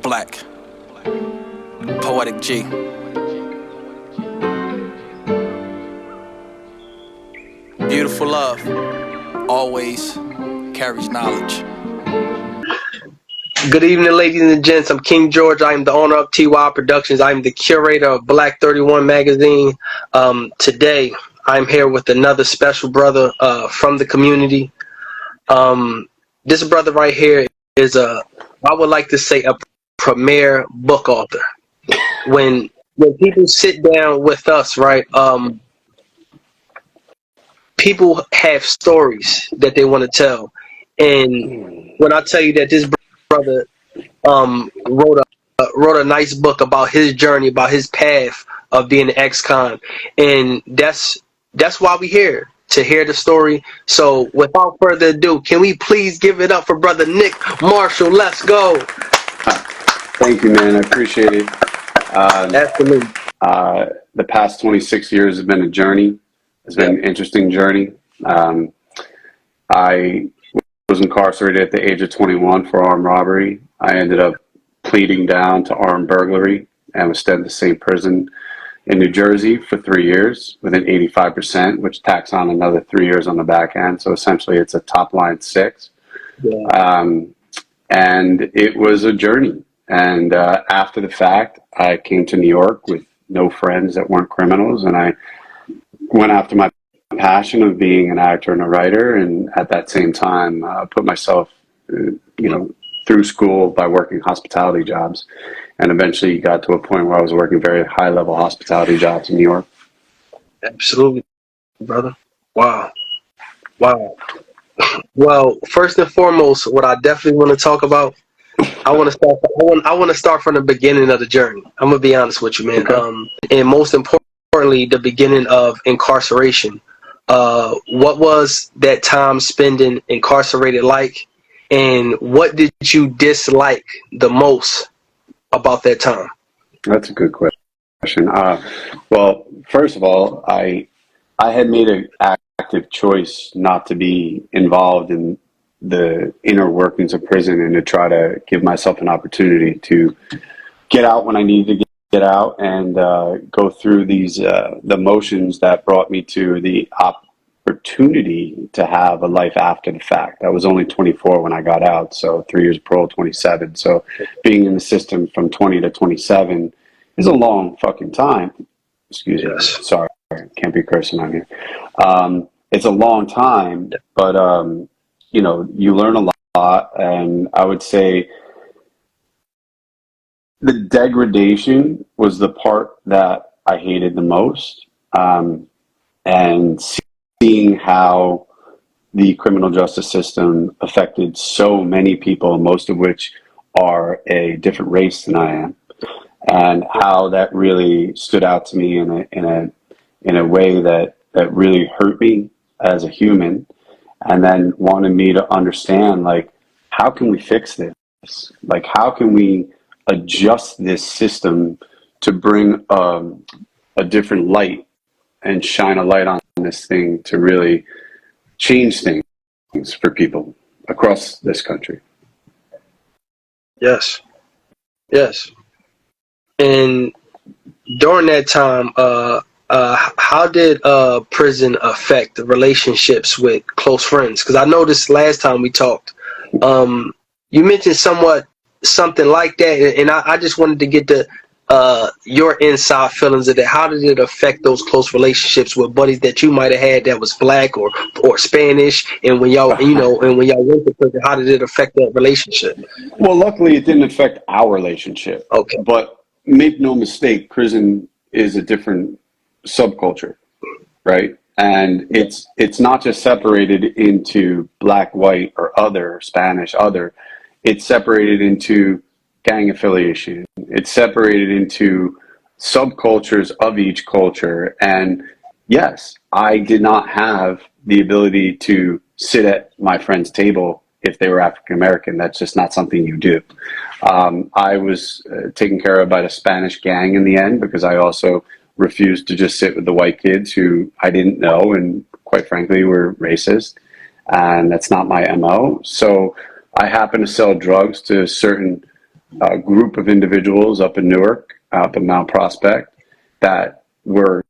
Black, poetic G. Beautiful love always carries knowledge. Good evening, ladies and gents. I'm King George. I am the owner of T.Y.I Productions. I'm the curator of Black 31 magazine. Today, I'm here with another special brother from the community. This brother right here is I would like to say, a premier book author. When people sit down with us, right, people have stories that they want to tell. And when I tell you that this brother wrote a nice book about his journey, about his path of being an ex-con, and that's why we're here, to hear the story. So without further ado, can we please give it up for brother Nick Marshall? Let's go. Thank you, man. I appreciate it. Absolutely. The past 26 years have been a journey. It's been an interesting journey. I was incarcerated at the age of 21 for armed robbery. I ended up pleading down to armed burglary and was sent to the same prison in New Jersey for 3 years with an 85%, which tacks on another 3 years on the back end. So essentially it's a top line 6. And it was a journey. And after the fact, I came to New York with no friends that weren't criminals, and I went after my passion of being an actor and a writer, and at that same time put myself through school by working hospitality jobs, and eventually got to a point where I was working very high level hospitality jobs in New York. Absolutely, brother. Wow. Well, first and foremost, what I definitely want to talk about, I want to start from the beginning of the journey. I'm gonna be honest with you, man. Okay. And most importantly, the beginning of incarceration. What was that time spending incarcerated like, and what did you dislike the most about that time? That's a good question. Well, first of all, I had made an active choice not to be involved in the inner workings of prison, and to try to give myself an opportunity to get out when I needed to get out, and go through these the motions that brought me to the opportunity to have a life after the fact. I was only 24 when I got out, so 3 years parole, 27. So being in the system from 20 to 27 is a long fucking time. Excuse me. Sorry, can't be cursing on here. It's a long time, but you learn a lot, and I would say the degradation was the part that I hated the most, and seeing how the criminal justice system affected so many people, most of which are a different race than I am, and how that really stood out to me in a way that really hurt me as a human, and then wanted me to understand, like, how can we fix this? Like, how can we adjust this system to bring a different light and shine a light on this thing to really change things for people across this country. Yes. And during that time, how did prison affect the relationships with close friends? Because I noticed last time we talked, you mentioned something like that, and I just wanted to get your inside feelings of that. How did it affect those close relationships with buddies that you might have had that was black or Spanish, and when y'all went to prison, how did it affect that relationship? Well, luckily it didn't affect our relationship. Okay. But make no mistake, prison is a different subculture, right? And it's not just separated into black, white, or other, Spanish, other. It's separated into gang affiliation. It's separated into subcultures of each culture. And yes, I did not have the ability to sit at my friend's table if they were African American. That's just not something you do. I was taken care of by the Spanish gang in the end, because I also refused to just sit with the white kids who I didn't know and quite frankly were racist. And that's not my MO. So I happened to sell drugs to a certain group of individuals up in Newark, up in Mount Prospect, that were,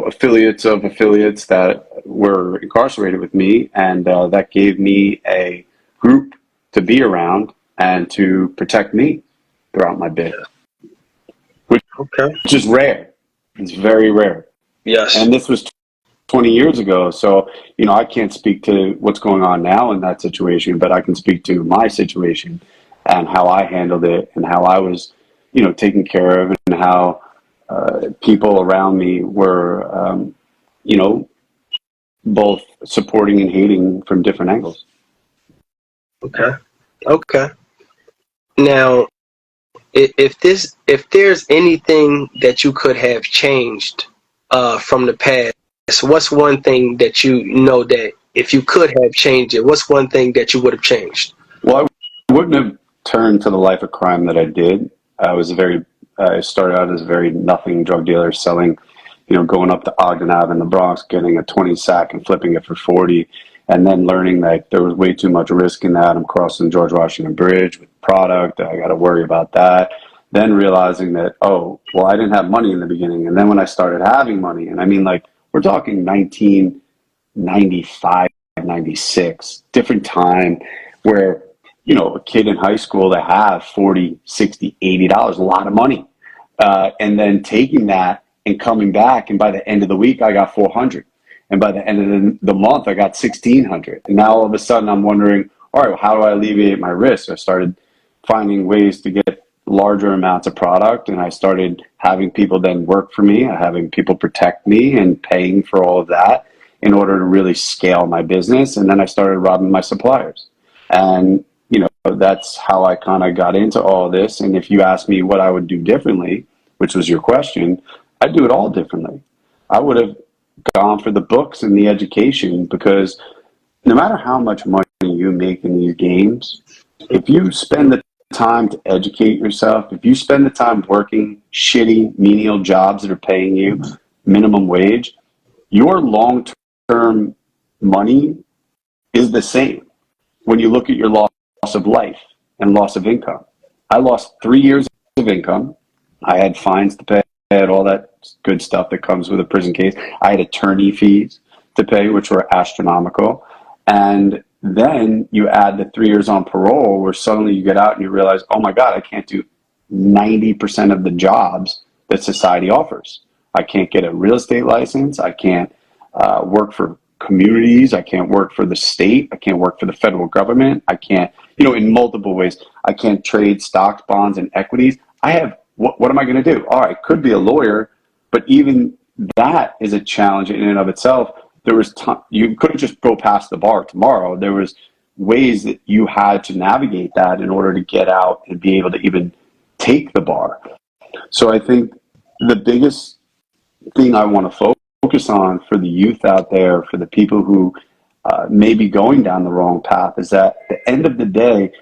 affiliates of affiliates that were incarcerated with me, and that gave me a group to be around and to protect me throughout my bid, which Okay. is rare. It's very rare. Yes. And this was 20 years ago. So, I can't speak to what's going on now in that situation, but I can speak to my situation and how I handled it and how I was, taken care of, and how people around me were, both supporting and hating from different angles. Okay. Okay. Now, if there's anything that you could have changed from the past, what's one thing that that if you could have changed it, what's one thing that you would have changed? Well, I wouldn't have turned to the life of crime that I did. I started out as a very nothing drug dealer, selling, going up to Ogden Ave in the Bronx, getting a 20 sack and flipping it for 40, and then learning that there was way too much risk in that. I'm crossing George Washington Bridge with product. I got to worry about that. Then realizing that, oh, well, I didn't have money in the beginning. And then when I started having money, and I mean, like, we're talking 1995, 96, different time where, a kid in high school to have 40, 60, $80, a lot of money. And then taking that and coming back, and by the end of the week, I got 400. And by the end of the month, I got 1,600. And now all of a sudden, I'm wondering, all right, well, how do I alleviate my risk? I started finding ways to get larger amounts of product, and I started having people then work for me, having people protect me, and paying for all of that in order to really scale my business. And then I started robbing my suppliers. And, that's how I kind of got into all this. And if you ask me what I would do differently, which was your question, I'd do it all differently. I would have gone for the books and the education, because no matter how much money you make in these games, if you spend the time to educate yourself, if you spend the time working shitty, menial jobs that are paying you minimum wage, your long-term money is the same when you look at your loss of life and loss of income. I lost 3 years of income. I had fines to pay. I had all that good stuff that comes with a prison case. I had attorney fees to pay, which were astronomical. And then you add the 3 years on parole, where suddenly you get out and you realize, oh my God, I can't do 90% of the jobs that society offers. I can't get a real estate license. I can't work for communities. I can't work for the state. I can't work for the federal government. I can't, in multiple ways. I can't trade stocks, bonds, and equities. What am I going to do? All right, I could be a lawyer, but even that is a challenge in and of itself. There was you couldn't just go past the bar tomorrow. There was ways that you had to navigate that in order to get out and be able to even take the bar. So I think the biggest thing I want to focus on for the youth out there, for the people who may be going down the wrong path, is that at the end of the day,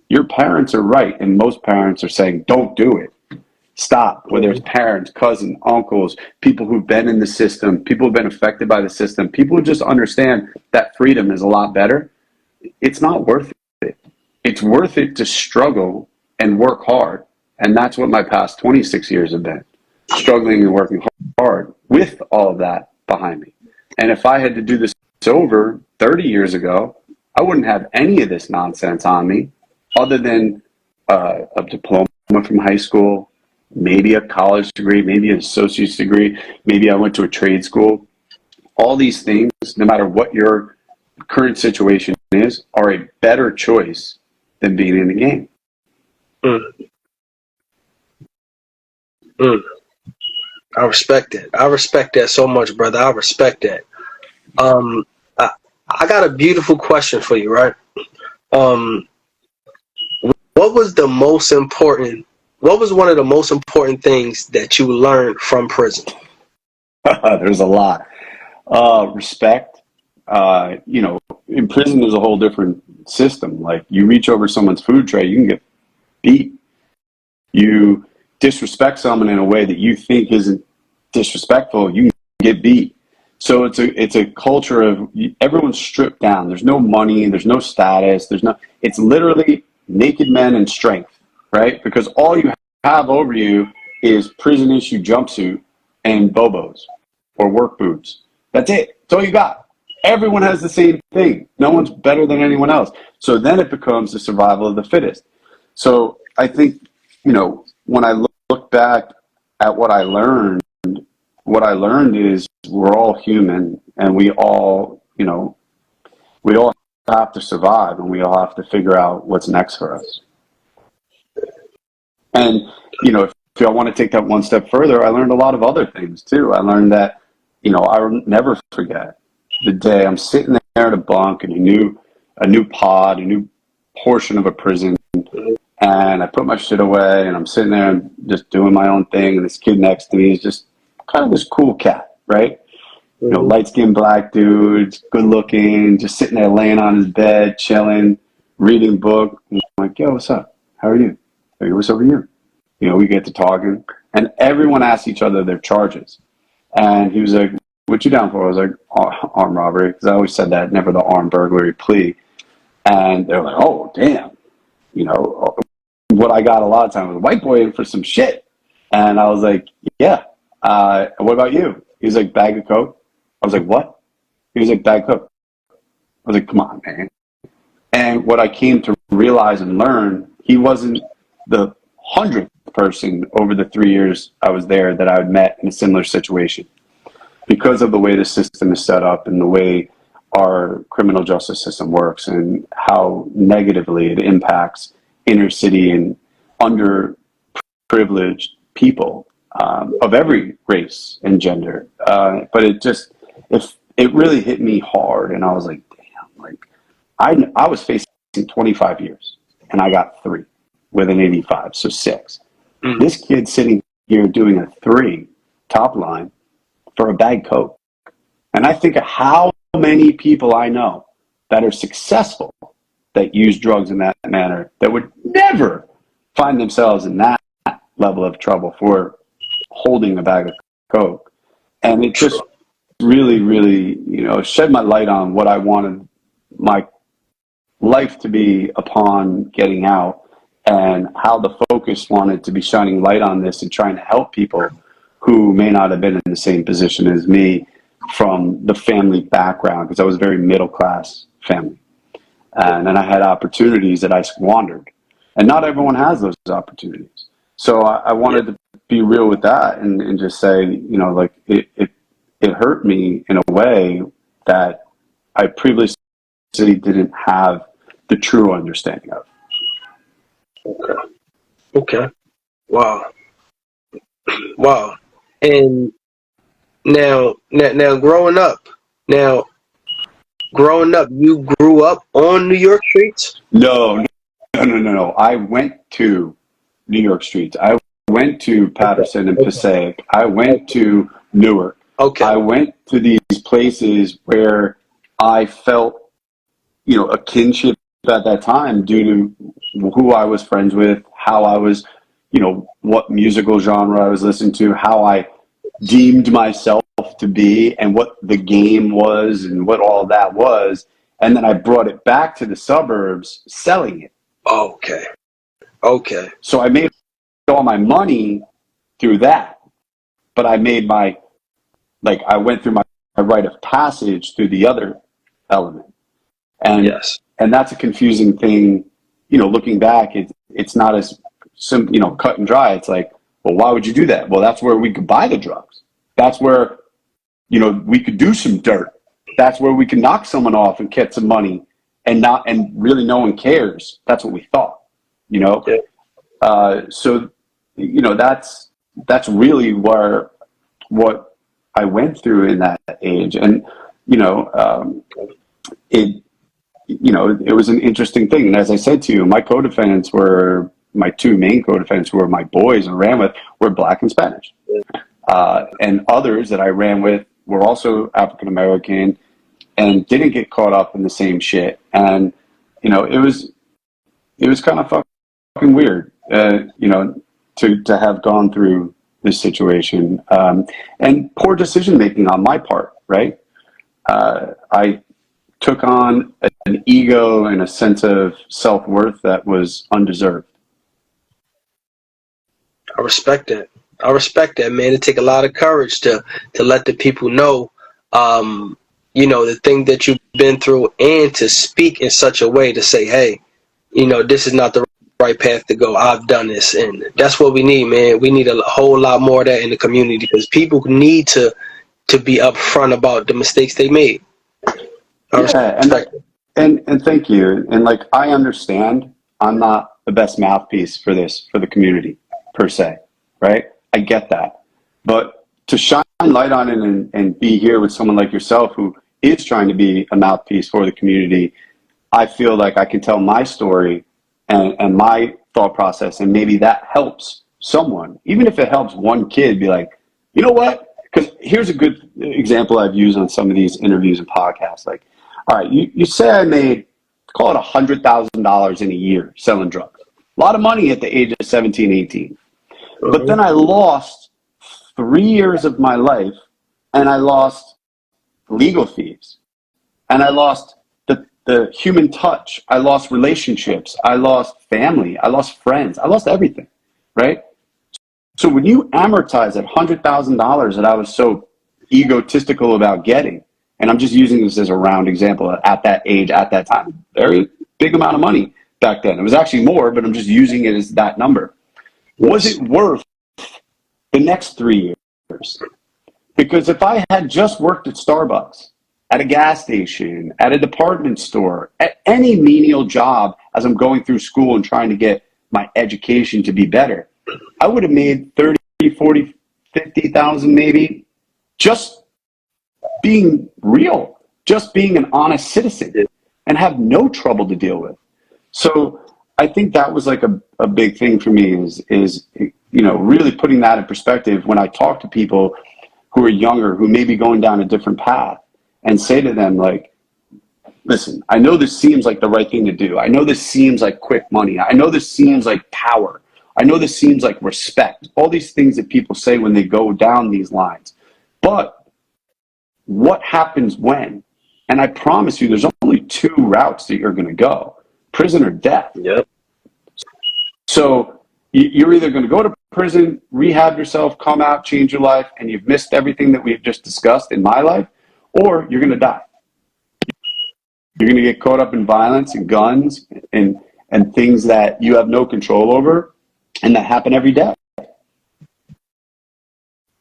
your parents are right, and most parents are saying, don't do it. Stop. Whether it's parents, cousins, uncles, people who've been in the system, people who've been affected by the system, people who just understand that freedom is a lot better. It's not worth it. It's worth it to struggle and work hard. And that's what my past 26 years have been. Struggling and working hard with all of that behind me. And if I had to do this over 30 years ago, I wouldn't have any of this nonsense on me other than a diploma from high school, maybe a college degree, maybe an associate's degree, maybe I went to a trade school. All these things, no matter what your current situation is, are a better choice than being in the game. I respect it. I respect that so much, brother. I respect that. I got a beautiful question for you, right? What was one of the most important things that you learned from prison? There's a lot. Respect. In prison, there's a whole different system. Like, you reach over someone's food tray, you can get beat. You disrespect someone in a way that you think isn't disrespectful, you can get beat. So it's a culture of everyone's stripped down. There's no money, there's no status, it's literally naked men and strength, right? Because all you have over you is prison issue jumpsuit and bobos or work boots. That's it. That's all you got. Everyone has the same thing. No one's better than anyone else. So then it becomes the survival of the fittest. So I think, when I look back at what I learned is we're all human, and we all have to survive, and we all have to figure out what's next for us. And, if I want to take that one step further, I learned a lot of other things too. I learned that, I'll never forget the day I'm sitting there at a bunk in a new pod, a new portion of a prison, and I put my shit away, and I'm sitting there and just doing my own thing, and this kid next to me is just kind of this cool cat, right? Light-skinned black dude, good looking, just sitting there laying on his bed, chilling, reading a book. And I'm like, yo, what's up? How are you? Hey, what's over you? We get to talking, and everyone asks each other their charges. And he was like, what you down for? I was like, armed robbery, because I always said that, never the armed burglary plea. And they're like, oh, damn. What I got a lot of times was a white boy in for some shit. And I was like, yeah. What about you? He was like, bag of coke. I was like, what? He was like, bag of coke. I was like, come on, man. And what I came to realize and learn, he wasn't the 100th person over the 3 years I was there that I had met in a similar situation. Because of the way the system is set up and the way our criminal justice system works and how negatively it impacts inner city and underprivileged people of every race and gender. But it really hit me hard, and I was like, damn, I was facing 25 years, and I got 3 with an 85, so 6. Mm-hmm. This kid sitting here doing a 3 top line for a bag coke. And I think of how many people I know that are successful that use drugs in that manner that would never find themselves in that level of trouble for holding a bag of coke. And it just really, really, shed my light on what I wanted my life to be upon getting out, and how the focus wanted to be shining light on this and trying to help people who may not have been in the same position as me from the family background, because I was a very middle class family. And then I had opportunities that I squandered. And not everyone has those opportunities. So I wanted to be real with that and just say, it hurt me in a way that I previously didn't have the true understanding of. Okay. Wow. And now growing up, you grew up on New York streets? No. I went to New York streets. I went to Patterson and Passaic. I went to Newark. Okay. I went to these places where I felt, a kinship at that time due to who I was friends with, how I was, what musical genre I was listening to, how I deemed myself to be, and what the game was and what all that was. And then I brought it back to the suburbs selling it. Okay. So I made all my money through that, but I made I went through my rite of passage through the other element. And yes. And that's a confusing thing, looking back, it's not as simple, cut and dry. It's like, well, why would you do that? Well, that's where we could buy the drugs. That's where, we could do some dirt. That's where we could knock someone off and get some money, and really no one cares. That's what we thought, Yeah. So, that's really what I went through in that age. And, it was an interesting thing. And as I said to you, my co-defendants were, my 2 main co-defendants who were my boys and ran with, were Black and Spanish. And others that I ran with were also African-American and didn't get caught up in the same shit. And, it was kind of fucking weird, to have gone through this situation. And poor decision-making on my part, right? I took on an ego and a sense of self-worth that was undeserved. I respect that. I respect that, man. It take a lot of courage to let the people know, the thing that you've been through, and to speak in such a way to say, hey, this is not the right path to go. I've done this, and that's what we need, man. We need a whole lot more of that in the community, because people need to be upfront about the mistakes they made. Yeah, and thank you. And like, I understand I'm not the best mouthpiece for this, for the community per se, right? I get that. But to shine light on it and be here with someone like yourself who is trying to be a mouthpiece for the community, I feel like I can tell my story and my thought process, and maybe that helps someone, even if it helps one kid be like, you know what? Because here's a good example I've used on some of these interviews and podcasts. Like, all right, you say I made, call it $100,000 in a year selling drugs. A lot of money at the age of 17, 18. But then I lost 3 years of my life, and I lost legal fees, and I lost the human touch. I lost relationships. I lost family. I lost friends. I lost everything, right? So when you amortize that $100,000 that I was so egotistical about getting, and I'm just using this as a round example at that age, at that time, very big amount of money back then. It was actually more, but I'm just using it as that number. Was it worth the next 3 years? Because if I had just worked at Starbucks, at a gas station, at a department store, at any menial job as I'm going through school and trying to get my education to be better, I would have made 30, 40, 50,000 maybe, just being real, just being an honest citizen, and have no trouble to deal with. So I think that was like a big thing for me is really putting that in perspective when I talk to people who are younger, who may be going down a different path, and say to them, like, listen, I know this seems like the right thing to do. I know this seems like quick money. I know this seems like power. I know this seems like respect. All these things that people say when they go down these lines. But what happens when? And I promise you, there's only two routes that you're going to go: prison or death. Yep. So you're either going to go to prison, rehab yourself, come out, change your life, and you've missed everything that we've just discussed in my life, or you're going to die. You're going to get caught up in violence and guns and things that you have no control over, and that happen every day.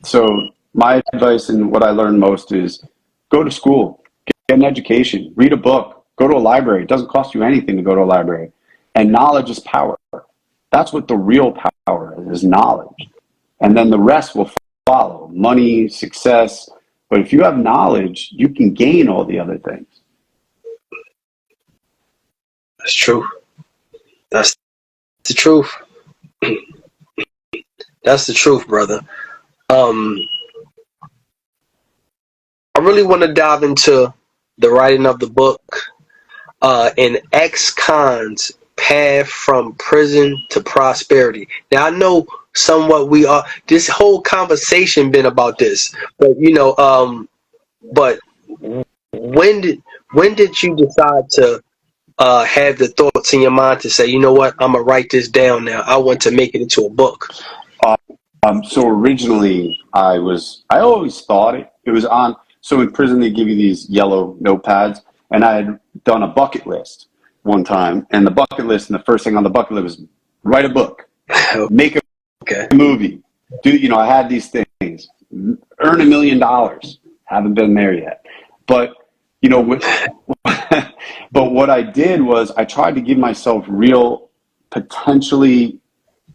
So my advice and what I learned most is go to school, get an education, read a book, go to a library. It doesn't cost you anything to go to a library. And knowledge is power. That's what the real power is knowledge. And then the rest will follow: money, success. But if you have knowledge, you can gain all the other things. That's true. That's the truth. That's the truth, brother. I really want to dive into the writing of the book, and ex-cons path from prison to prosperity. Now I know somewhat we are. This whole conversation been about this, but but when did you decide to have the thoughts in your mind to say, you know what, I'm gonna write this down now. I want to make it into a book. So originally I always thought it was on. So in prison they give you these yellow notepads, and I had done a bucket list one time, and the bucket list, and the first thing on the bucket list was write a book, make a movie, I had these things, earn $1 million. Haven't been there yet, but but what I did was I tried to give myself real, potentially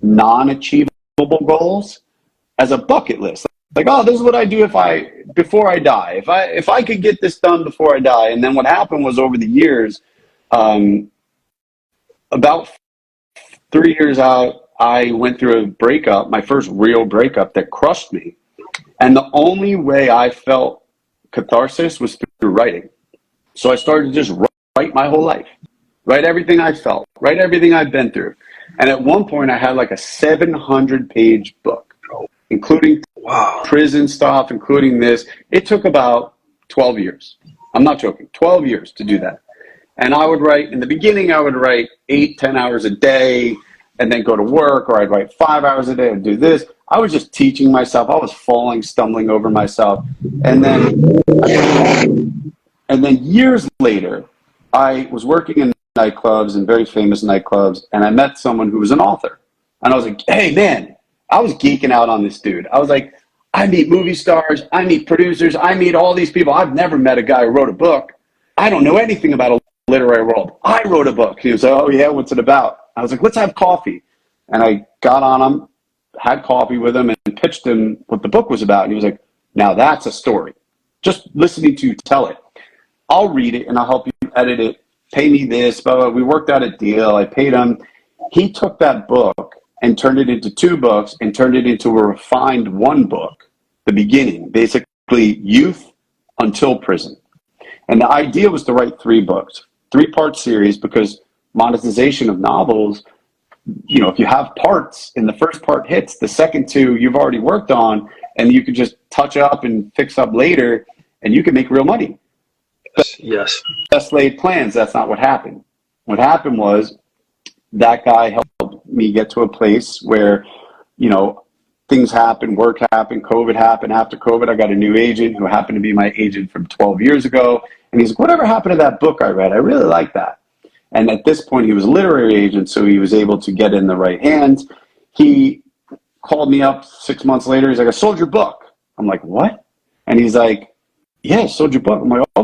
non-achievable goals as a bucket list. Like, oh, this is what I do before I die. If I could get this done before I die. And then what happened was, over the years, about 3 years out, I went through a breakup, my first real breakup, that crushed me. And the only way I felt catharsis was through writing. So I started to just write my whole life, write everything I felt, write everything I've been through. And at one point I had like a 700-page book, including prison stuff, including this. It took about 12 years. I'm not joking. 12 years to do that. And I would write, in the beginning, I would write 8, 10 hours a day and then go to work, or I'd write 5 hours a day and do this. I was just teaching myself. I was falling, stumbling over myself. And then years later, I was working in nightclubs, and very famous nightclubs, and I met someone who was an author. And I was like, hey, man, I was geeking out on this dude. I was like, I meet movie stars, I meet producers, I meet all these people. I've never met a guy who wrote a book. I don't know anything about a literary world. I wrote a book. He was like, oh, yeah, what's it about? I was like, let's have coffee. And I got on him, had coffee with him, and pitched him what the book was about. And he was like, now that's a story. Just listening to you tell it. I'll read it and I'll help you edit it. Pay me this, but we worked out a deal. I paid him. He took that book and turned it into 2 books and turned it into a refined 1 book, the beginning, basically youth until prison. And the idea was to write 3 books, 3-part series, because monetization of novels, you know, if you have parts and the first part hits, the second 2 you've already worked on, and you can just touch up and fix up later, and you can make real money. Yes. Best laid plans, that's not what happened. What happened was that guy helped me get to a place where, you know, things happen, work happened, COVID happened. After COVID, I got a new agent who happened to be my agent from 12 years ago. And he's like, whatever happened to that book I read? I really like that. And at this point, he was a literary agent, so he was able to get in the right hands. He called me up 6 months later. He's like, I sold your book. I'm like, what? And he's like, yeah, I sold your book. I'm like, oh,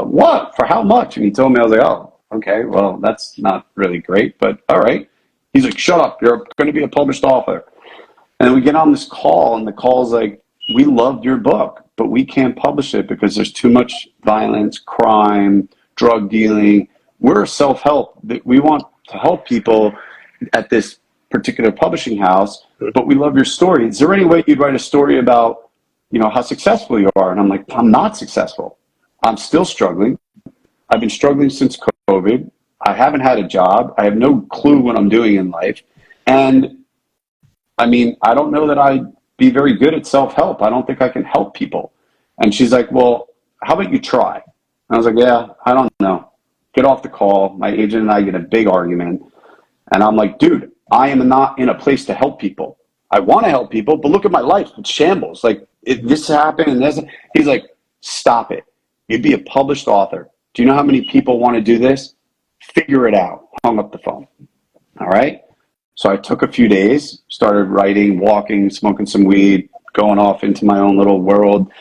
what? For how much? And he told me, I was like, oh, okay, well, that's not really great, but all right. He's like, shut up. You're going to be a published author. And then we get on this call, and the call's like, we loved your book, but we can't publish it because there's too much violence, crime, drug dealing. We're self-help. We want to help people at this particular publishing house, but we love your story. Is there any way you'd write a story about, you know, how successful you are? And I'm like, I'm not successful. I'm still struggling. I've been struggling since COVID. I haven't had a job. I have no clue what I'm doing in life. And I mean, I don't know that I'd be very good at self-help. I don't think I can help people. And she's like, well, how about you try? And I was like, yeah, I don't know. Get off the call. My agent and I get a big argument. And I'm like, dude, I am not in a place to help people. I want to help people, but look at my life. It's shambles. Like, this happened and this. He's like, stop it. You'd be a published author. Do you know how many people want to do this? Figure it out. Hung up the phone. All right. So I took a few days, started writing, walking, smoking some weed, going off into my own little world.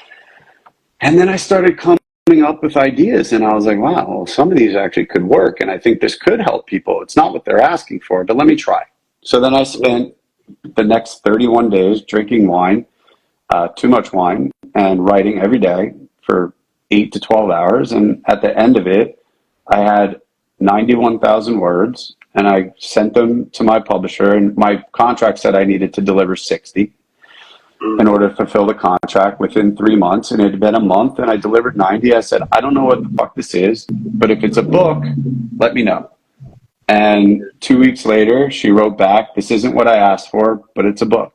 And then I started coming up with ideas, and I was like, wow, well, some of these actually could work, and I think this could help people. It's not what they're asking for, but let me try. So then I spent the next 31 days drinking wine, too much wine, and writing every day for 8 to 12 hours. And at the end of it, I had 91,000 words, and I sent them to my publisher, and my contract said I needed to deliver 60 in order to fulfill the contract within 3 months. And it had been a month, and I delivered 90. I said, I don't know what the fuck this is, but if it's a book, let me know. And 2 weeks later, she wrote back, this isn't what I asked for, but it's a book.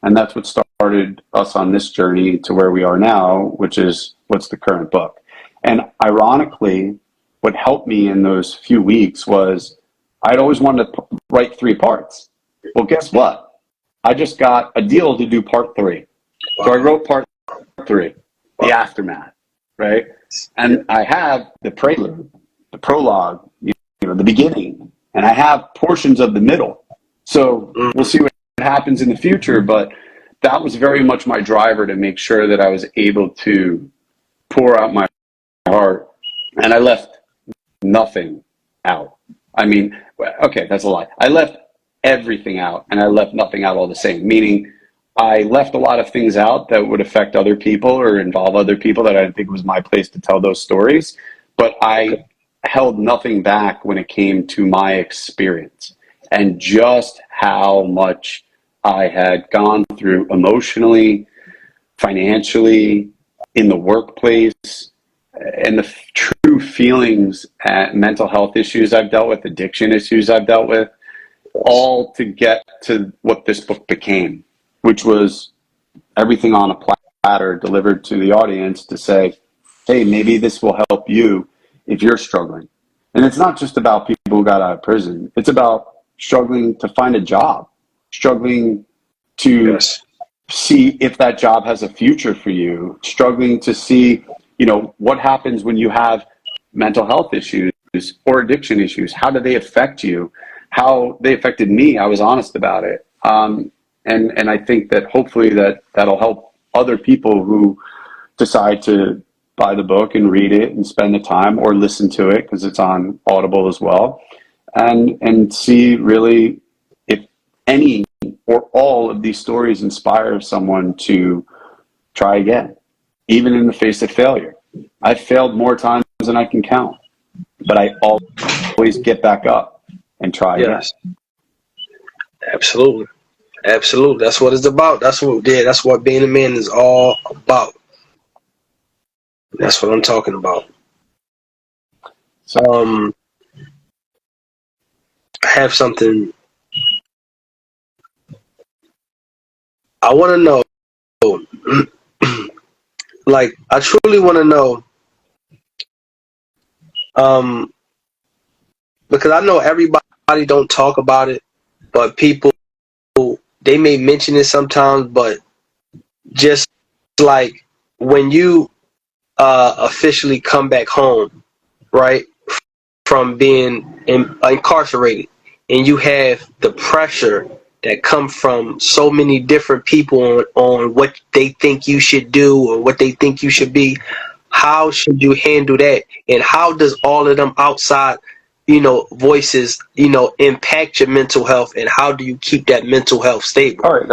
And that's what started us on this journey to where we are now, which is what's the current book. And ironically, what helped me in those few weeks was I'd always wanted to write 3 parts. Well, guess what? I just got a deal to do part 3. So I wrote part 3, the aftermath, right? And I have the prelude, the prologue, you know, the beginning, and I have portions of the middle. So we'll see what happens in the future, but that was very much my driver to make sure that I was able to pour out my heart, and I left nothing out. I mean, okay, that's a lie. I left everything out, and I left nothing out all the same, meaning I left a lot of things out that would affect other people or involve other people that I didn't think was my place to tell those stories, but I held nothing back when it came to my experience and just how much I had gone through emotionally, financially, in the workplace, and the true feelings and mental health issues I've dealt with, addiction issues I've dealt with, all to get to what this book became, which was everything on a platter delivered to the audience to say, hey, maybe this will help you if you're struggling. And it's not just about people who got out of prison. It's about struggling to find a job, struggling to Yes. see if that job has a future for you, struggling to see, what happens when you have mental health issues or addiction issues. How do they affect you? How they affected me. I was honest about it. And I think that hopefully that'll help other people who decide to buy the book and read it and spend the time, or listen to it because it's on Audible as well, and see really if any or all of these stories inspire someone to try again, even in the face of failure. I've failed more times than I can count, but I always get back up and try again. Yes. Absolutely. Absolutely. That's what it's about. That's what being a man is all about. That's what I'm talking about. So, I have something I want to know. Like, I truly want to know, um, because I know everybody don't talk about it, but people, they may mention it sometimes, but just like when you officially come back home, right, from being incarcerated, and you have the pressure that come from so many different people on what they think you should do or what they think you should be. How should you handle that, and how does all of them outside voices impact your mental health, and how do you keep that mental health stable? all right,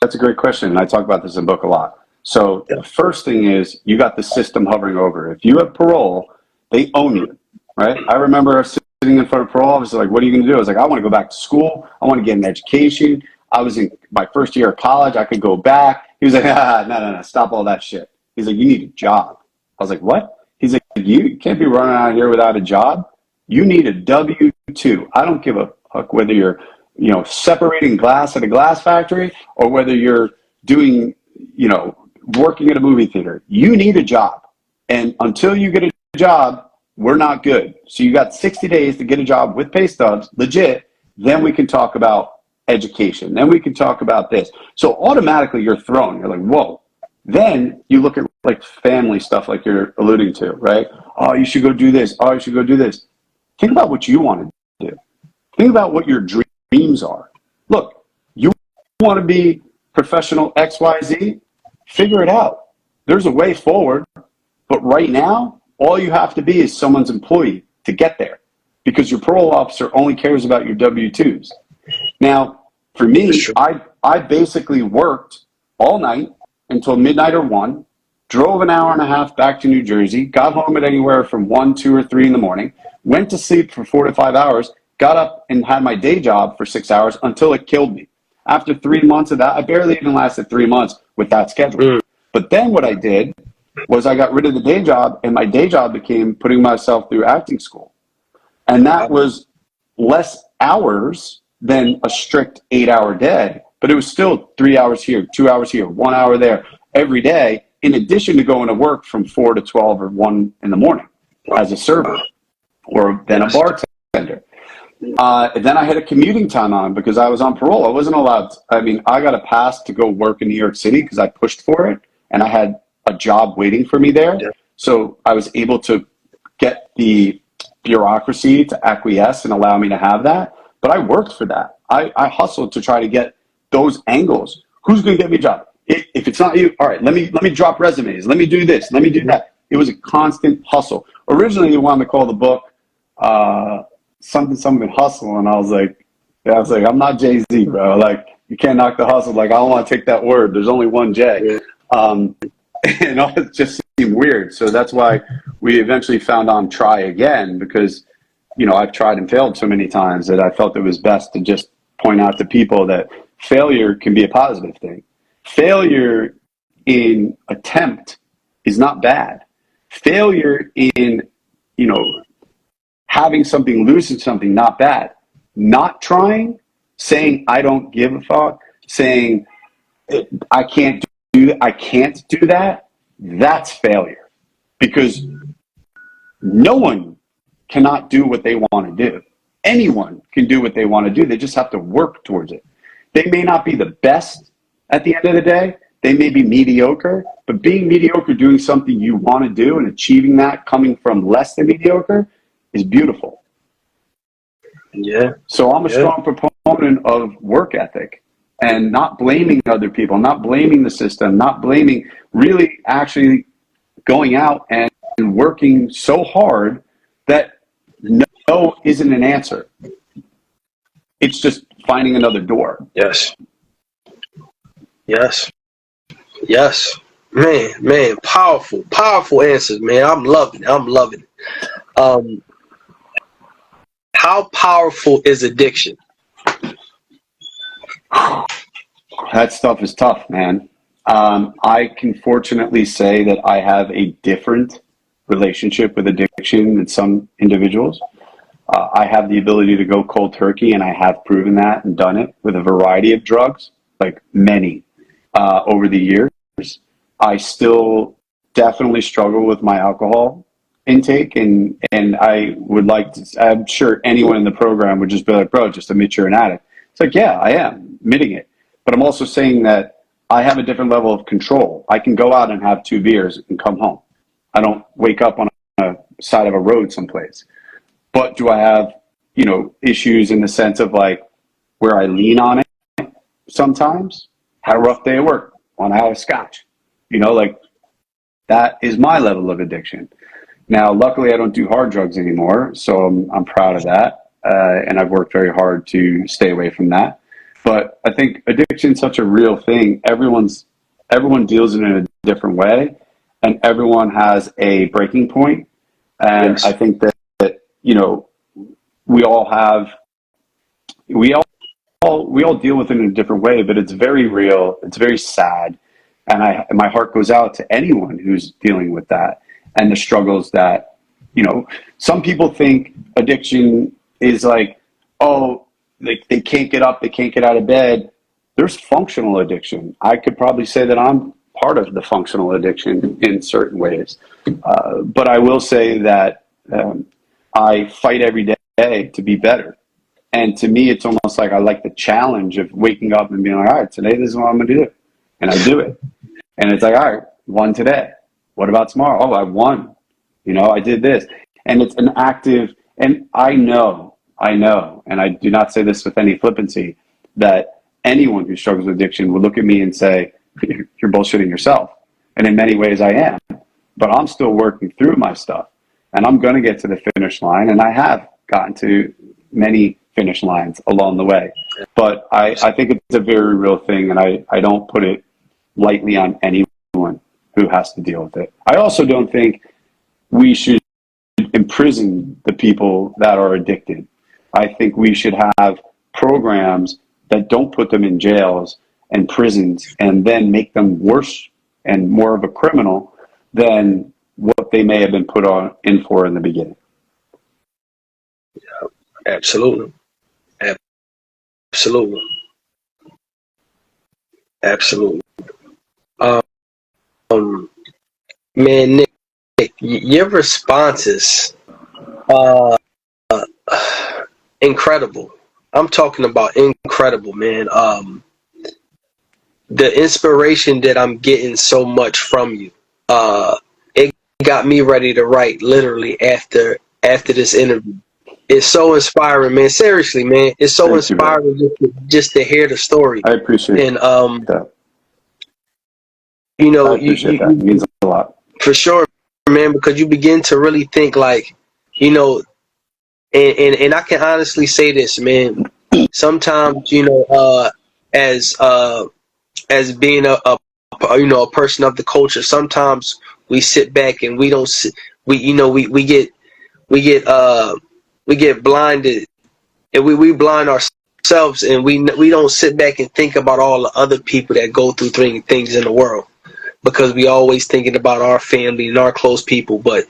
that's a great question. I talk about this in the book a lot. So Yeah. the first thing is you got the system hovering over. If you have parole, they own you, right? I remember sitting in front of parole. I was like, what are you going to do? I was like, I want to go back to school. I want to get an education. I was in my first year of college. I could go back. He was like, no, stop all that shit. He's like, you need a job. I was like, what? He's like, you can't be running out here without a job. You need a W-2. I don't give a fuck whether you're separating glass at a glass factory or whether you're doing, working at a movie theater. You need a job. And until you get a job, we're not good. So you got 60 days to get a job with pay stubs, legit. Then we can talk about education. Then we can talk about this. So automatically you're thrown. You're like, whoa. Then you look at like family stuff like you're alluding to, right? Oh, you should go do this. Oh, you should go do this. Think about what you want to do. Think about what your dreams are. Look, you want to be professional XYZ? Figure it out. There's a way forward, but right now, all you have to be is someone's employee to get there, because your parole officer only cares about your W-2s. Now, for me, I basically worked all night until midnight or 1, drove an hour and a half back to New Jersey, got home at anywhere from 1, 2, or 3 in the morning, went to sleep for 4 to 5 hours, got up and had my day job for 6 hours until it killed me. After 3 months of that, I barely even lasted 3 months with that schedule. But then what I did was I got rid of the day job, and my day job became putting myself through acting school. And that was less hours than a strict 8-hour day, but it was still 3 hours here, 2 hours here, 1 hour there every day, in addition to going to work from 4 to 12 or 1 in the morning as a server or then a bartender. Then I had a commuting time on because I was on parole. I wasn't allowed. I got a pass to go work in New York City because I pushed for it, and I had a job waiting for me there. So I was able to get the bureaucracy to acquiesce and allow me to have that. But I worked for that. I hustled to try to get those angles. Who's going to get me a job? If it's not you, all right, let me drop resumes. Let me do this. Let me do that. It was a constant hustle. Originally, you wanted to call the book something hustle, and I was like, I'm not Jay-Z, bro. Like, you can't knock the hustle. Like, I don't want to take that word. There's only one J. And it just seemed weird. So that's why we eventually found on Try Again, because, I've tried and failed so many times that I felt it was best to just point out to people that failure can be a positive thing. Failure in attempt is not bad. Failure in, having something, losing something, not bad. Not trying, saying I don't give a fuck, saying I can't do that, that's failure. because no one cannot do what they want to do. Anyone can do what they want to do. They just have to work towards it. They may not be the best at the end of the day. They may be mediocre, but being mediocre, doing something you want to do and achieving that coming from less than mediocre is beautiful. Yeah. So I'm a strong proponent of work ethic and not blaming other people, not blaming the system, not blaming, really actually going out and working so hard that no isn't an answer. It's just finding another door. Yes. Yes. Yes. Man, powerful answers, man. I'm loving it. How powerful is addiction? That stuff is tough, man. I can fortunately say that I have a different relationship with addiction than some individuals. I have the ability to go cold turkey, and I have proven that and done it with a variety of drugs, like many, over the years. I still definitely struggle with my alcohol intake, and I would like to, I'm sure anyone in the program would just be like, bro, just admit you're an addict. It's like, yeah, I am admitting it. But I'm also saying that I have a different level of control. I can go out and have 2 beers and come home. I don't wake up on a side of a road someplace. But do I have, issues in the sense of like where I lean on it sometimes? Had a rough day at work, want to have a scotch. Like that is my level of addiction. Now, luckily, I don't do hard drugs anymore, so I'm proud of that, and I've worked very hard to stay away from that. But I think addiction is such a real thing. Everyone deals in it in a different way, and everyone has a breaking point. And yes. I think that we all deal with it in a different way, but it's very real. It's very sad, and my heart goes out to anyone who's dealing with that and the struggles that some people think addiction is like, oh, they can't get up, they can't get out of bed. There's functional addiction. I could probably say that I'm part of the functional addiction in certain ways, but I will say that I fight every day to be better. And to me, it's almost like I like the challenge of waking up and being like, all right, today this is what I'm going to do. And I do it. And it's like, all right, won today. What about tomorrow? Oh, I won. I did this. And it's an active, and I know, and I do not say this with any flippancy, that anyone who struggles with addiction would look at me and say, you're bullshitting yourself. And in many ways I am. But I'm still working through my stuff. And I'm going to get to the finish line. And I have gotten to many finish lines along the way. But I think it's a very real thing, and I don't put it lightly on anyone who has to deal with it. I also don't think we should imprison the people that are addicted. I think we should have programs that don't put them in jails and prisons and then make them worse and more of a criminal than what they may have been put in for in the beginning. Yeah, absolutely. Man, Nick, your responses are incredible. I'm talking about incredible, man. The inspiration that I'm getting so much from you, it got me ready to write literally after this interview. It's so inspiring, man. Seriously, man. It's so inspiring just to hear the story. I appreciate that. I appreciate that. It means a lot. For sure, man, because you begin to really think like, and I can honestly say this, man. Sometimes, as being a person of the culture, sometimes we sit back and we don't we get blinded, and we blind ourselves, and we don't sit back and think about all the other people that go through things in the world, because we always thinking about our family and our close people. But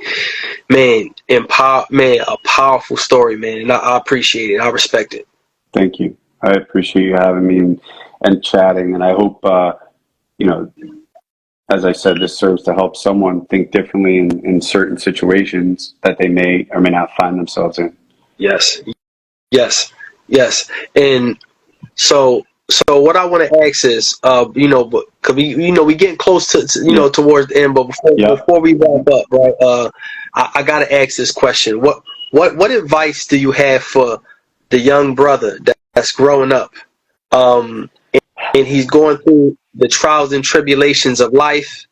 man, a powerful story, man, and I appreciate it. I respect it. Thank you. I appreciate you having me and chatting, and I hope as I said, this serves to help someone think differently in certain situations that they may or may not find themselves in. Yes, yes. And so what I want to ask is, but cause we getting close to Yeah. towards the end, but Yeah. before we wrap up, right? I gotta ask this question. What advice do you have for the young brother that's growing up, um, and he's going through the trials and tribulations of life?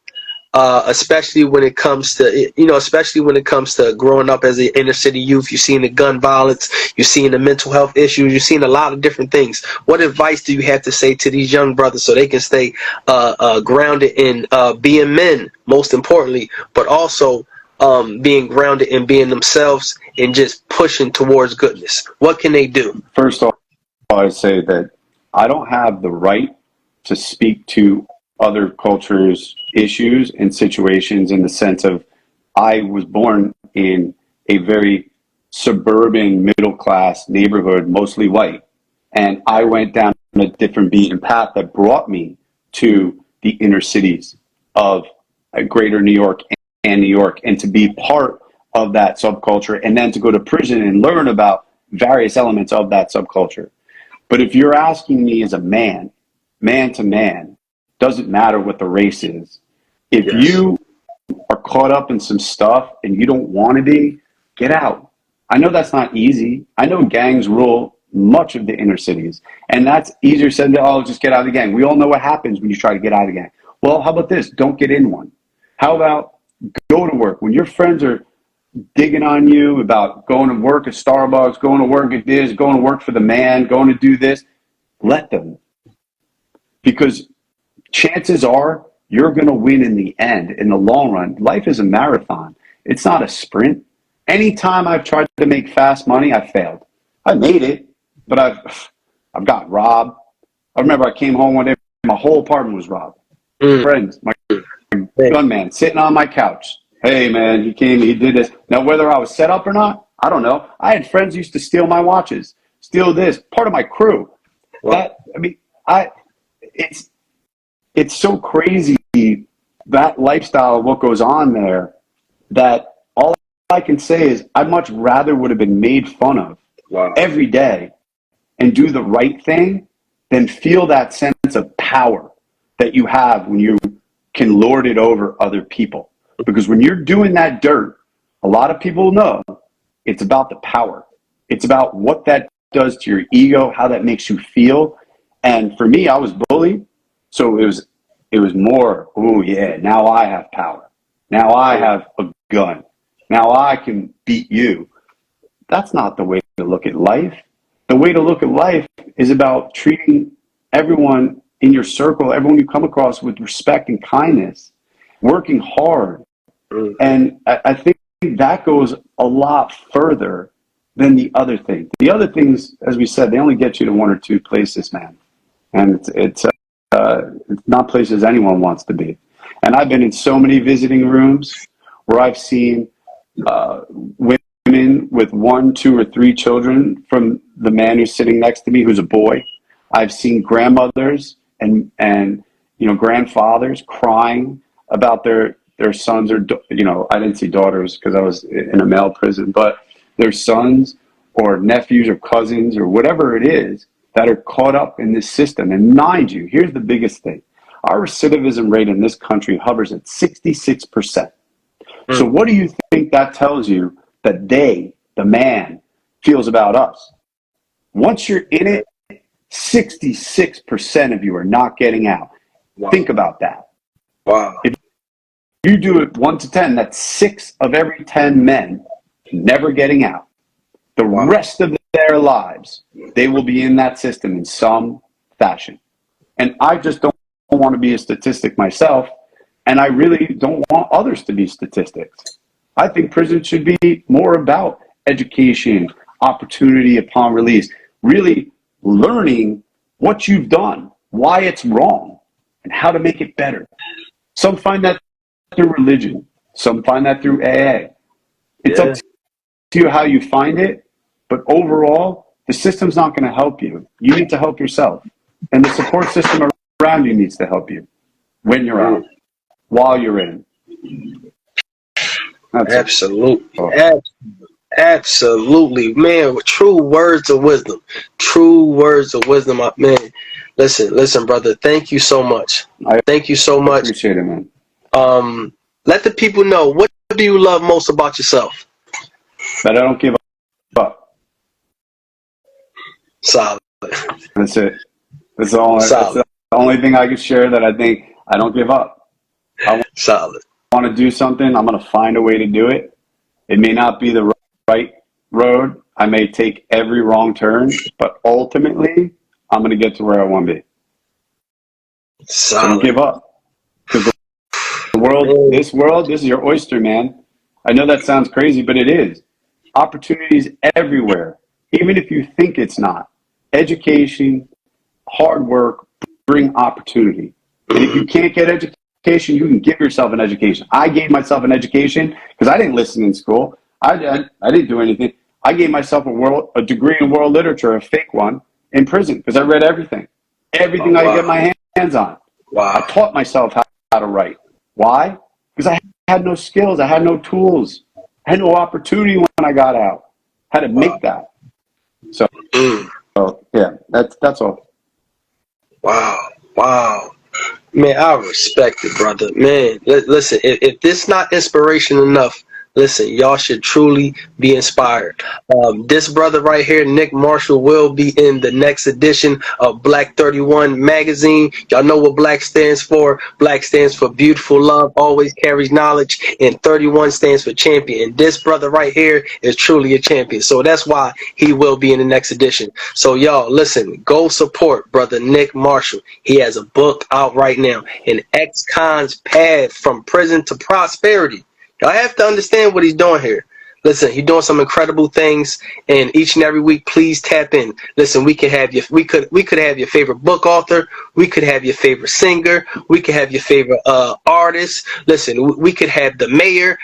Especially when it comes to growing up as an inner city youth. You're seeing the gun violence, you're seeing the mental health issues, you're seeing a lot of different things. What advice do you have to say to these young brothers so they can stay grounded in being men, most importantly, but also being grounded in being themselves and just pushing towards goodness? What can they do? First off, I say that I don't have the right to speak to other cultures' issues and situations in the sense of I was born in a very suburban, middle class neighborhood, mostly white. And I went down a different beaten path that brought me to the inner cities of greater New York and New York, and to be part of that subculture, and then to go to prison and learn about various elements of that subculture. But if you're asking me as a man, man to man, doesn't matter what the race is. If Yes. you are caught up in some stuff and you don't want to be, get out. I know that's not easy. I know gangs rule much of the inner cities, and that's easier said than, oh, just get out of the gang. We all know what happens when you try to get out of the gang. Well, how about this? Don't get in one. How about go to work? When your friends are digging on you about going to work at Starbucks, going to work at this, going to work for the man, going to do this, let them. Because chances are you're going to win in the end, in the long run. Life is a marathon. It's not a sprint. Anytime I've tried to make fast money, I've failed. I made it, but I've got robbed. I remember I came home one day, my whole apartment was robbed. Friends, my gunman sitting on my couch. Hey, man, he came, he did this. Now, whether I was set up or not, I don't know. I had friends who used to steal my watches, steal this, part of my crew. Wow. It's so crazy, that lifestyle of what goes on there, that all I can say is I much rather would have been made fun of every day and do the right thing than feel that sense of power that you have when you can lord it over other people. Because when you're doing that dirt, a lot of people know it's about the power. It's about what that does to your ego, how that makes you feel. And for me, I was bullied. So it was more, oh yeah, now I have power. Now I have a gun. Now I can beat you. That's not the way to look at life. The way to look at life is about treating everyone in your circle, everyone you come across, with respect and kindness, working hard. And I think that goes a lot further than the other thing. The other things, as we said, they only get you to one or two places, man. And it's not places anyone wants to be. And I've been in so many visiting rooms where I've seen women with 1, 2, or 3 children from the man who's sitting next to me, who's a boy. I've seen grandmothers and grandfathers crying about their sons, or I didn't see daughters because I was in a male prison, but their sons or nephews or cousins or whatever it is that are caught up in this system. And mind you, here's the biggest thing. Our recidivism rate in this country hovers at 66%. So what do you think that tells you that the man, feels about us? Once you're in it, 66% of you are not getting out. Wow. Think about that. Wow. If you do it 1 to 10, that's 6 of every 10 men never getting out. The rest of their lives, they will be in that system in some fashion. And I just don't want to be a statistic myself, and I really don't want others to be statistics. I think prison should be more about education, opportunity upon release, really learning what you've done, why it's wrong, and how to make it better. Some find that through religion. Some find that through AA. It's up to you how you find it, but overall, the system's not going to help you. You need to help yourself. And the support system around you needs to help you when you're out. while you're in. That's Absolutely. all. Absolutely, man. True words of wisdom. True words of wisdom, my man. Listen, brother. Thank you so much. I Thank you so much. appreciate it, man. Let the people know, what do you love most about yourself? That I don't give up. Solid. That's it. That's the only thing I can share, that I think I don't give up. I Solid. want to do something. I'm going to find a way to do it. It may not be the right road. I may take every wrong turn, but ultimately, I'm going to get to where I want to be. Solid. So don't give up. Because this world, this is your oyster, man. I know that sounds crazy, but it is. Opportunities everywhere, even if you think it's not. Education, hard work bring opportunity. And if you can't get education, you can give yourself an education. I gave myself an education because I didn't listen in school. I didn't do anything. I gave myself a degree in world literature, a fake one, in prison because I read everything I could get my hands on. Wow. I taught myself how to write. Why? Because I had no skills. I had no tools. I had no opportunity when I got out. I had to make that. So yeah, that's all. Wow. Man, I respect it, brother. Man, listen, if this not inspiration enough, listen, y'all should truly be inspired. This brother right here, Nick Marshall, will be in the next edition of Black 31 magazine. Y'all know what Black stands for. Black stands for beautiful love, always carries knowledge, and 31 stands for champion. And this brother right here is truly a champion. So that's why he will be in the next edition. So y'all, listen, go support brother Nick Marshall. He has a book out right now, An Ex-Con's Path from Prison to Prosperity. Y'all have to understand what he's doing here. Listen, he's doing some incredible things, and each and every week, please tap in. Listen, we could have we could have your favorite book author, we could have your favorite singer, we could have your favorite artist. Listen, we could have the mayor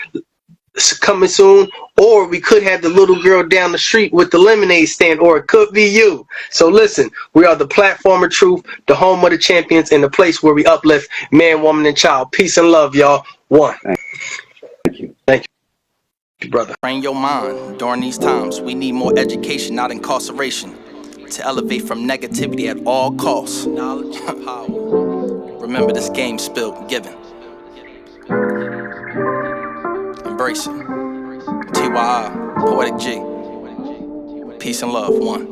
coming soon, or we could have the little girl down the street with the lemonade stand, or it could be you. So listen, we are the platform of truth, the home of the champions, and the place where we uplift man, woman, and child. Peace and love, y'all. One. Thank you, brother. Train your mind during these times. We need more education, not incarceration, to elevate from negativity at all costs. Knowledge and power. Remember, this game spilled, given. Embrace it. T.Y.I, Poetic G. Peace and love. One.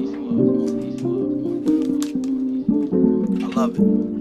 I love it.